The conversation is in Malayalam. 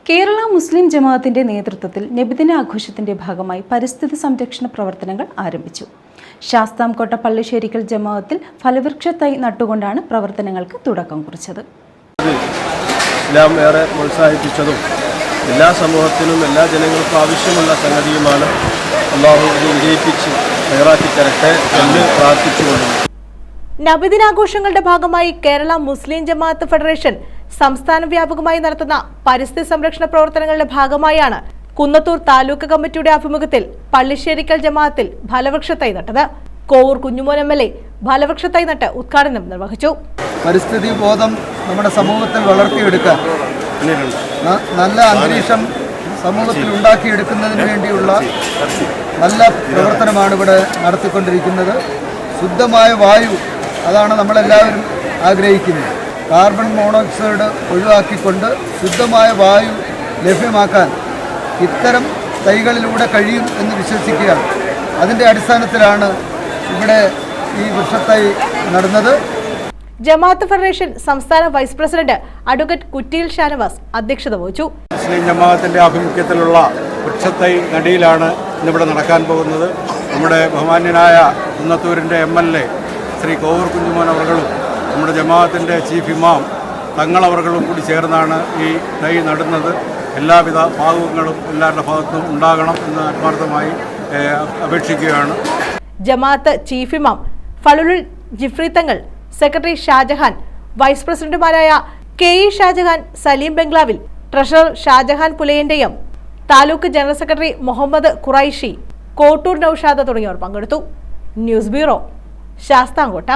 കേരള മുസ്ലിം ജമാഅത്തിന്റെ നേതൃത്വത്തിൽ നബിദിന ആഘോഷത്തിന്റെ ഭാഗമായി പരിസ്ഥിതി സംരക്ഷണ പ്രവർത്തനങ്ങൾ ആരംഭിച്ചു. ശാസ്താംകോട്ട പള്ളിശ്ശേരിക്കൽ ജമാഅത്തിൽ ഫലവൃക്ഷ തൈ നട്ടുകൊണ്ടാണ് പ്രവർത്തനങ്ങൾക്ക് തുടക്കം കുറിച്ചത്. ഇസ്ലാം ഏറെ പ്രോത്സാഹിപ്പിച്ചതും എല്ലാ സമൂഹത്തിനും എല്ലാ ജനങ്ങൾക്കും ആവശ്യമുള്ള സംഗതിയുമാണ്. അല്ലാഹു വിജയിപ്പിച്ച് തയ്യാറാക്കി തരട്ടെ എന്ന് പ്രാർത്ഥിച്ചുകൊള്ളുന്നു. നബിദിനാഘോഷങ്ങളുടെ ഭാഗമായി കേരള മുസ്ലിം ജമാഅത്ത് ഫെഡറേഷൻ സംസ്ഥാന വ്യാപകമായി നടത്തുന്ന പരിസ്ഥിതി സംരക്ഷണ പ്രവർത്തനങ്ങളുടെ ഭാഗമായാണ് കുന്നത്തൂർ താലൂക്ക് കമ്മിറ്റിയുടെ ആഭിമുഖ്യത്തിൽ പള്ളിശ്ശേരിക്കൽ ജമാഅത്തിൽ ഫലവൃക്ഷ തൈ നട്ടത്. കോവൂർ കുഞ്ഞുമോൻ MLA ഫലവൃക്ഷ തൈ നട്ട് ഉദ്ഘാടനം നിർവഹിച്ചു. പരിസ്ഥിതി ബോധം നമ്മുടെ സമൂഹത്തിൽ വളർത്തിയെടുക്കാൻ, നല്ല അന്തരീക്ഷം സമൂഹത്തിൽ ഉണ്ടാക്കിയെടുക്കുന്നതിന് വേണ്ടിയുള്ള നല്ല പ്രവർത്തനമാണ് ഇവിടെ നടത്തിക്കൊണ്ടിരിക്കുന്നത്. ശുദ്ധമായ വായു, അതാണ് നമ്മളെല്ലാവരും ആഗ്രഹിക്കുന്നത്. കാർബൺ മോണോക്സൈഡ് ഒഴിവാക്കിക്കൊണ്ട് ശുദ്ധമായ വായു ലഭ്യമാക്കാൻ ഇത്തരം തൈകളിലൂടെ കഴിയും എന്ന് വിശ്വസിക്കുകയാണ്. അതിൻ്റെ അടിസ്ഥാനത്തിലാണ് ഇവിടെ ഈ വൃക്ഷത്തൈ നടുന്നത്. ജമാഅത്ത് ഫെഡറേഷൻ സംസ്ഥാന വൈസ് പ്രസിഡന്റ് അഡ്വക്കേറ്റ് കുറ്റിയിൽ ഷാനവാസ് അധ്യക്ഷത വഹിച്ചു. മുസ്ലിം ജമാഅത്തിന്റെ ആഭിമുഖ്യത്തിലുള്ള വൃക്ഷത്തൈ നടിയിലാണ് ഇന്നിവിടെ നടക്കാൻ പോകുന്നത്. നമ്മുടെ ബഹുമാന്യനായ കുന്നത്തൂരിൻ്റെ MLA ശ്രീ കോവൂർ കുഞ്ഞുമോൻ അവർകളും നമ്മുടെ ജമാഅത്തിൻ്റെ ചീഫ് ഇമാം തങ്ങളവർകളും കൂടി ചേർന്നാണ് ഈ തൈ നടുന്നത്. എല്ലാവിധ ഭാഗങ്ങളും എല്ലാവരുടെ ഭാഗത്തും ഉണ്ടാകണം എന്ന് ആത്മാർത്ഥമായി അപേക്ഷിക്കുകയാണ്. ജമാഅത്ത് ചീഫ് ഇമാം ഫളുലുൽ ജിഫ്രി തങ്ങൾ, സെക്രട്ടറി ഷാജഹാൻ, വൈസ് പ്രസിഡന്റുമാരായ KE ഷാജഹാൻ, സലീം ബംഗ്ലാവിൽ, ട്രഷറർ ഷാജഹാൻ പുലയന്റെയും, താലൂക്ക് ജനറൽ സെക്രട്ടറി മുഹമ്മദ് ഖുറൈഷി, കോട്ടൂർ നൌഷാദ തുടങ്ങിയവർ പങ്കെടുത്തു. News bureau, Sasthamkotta.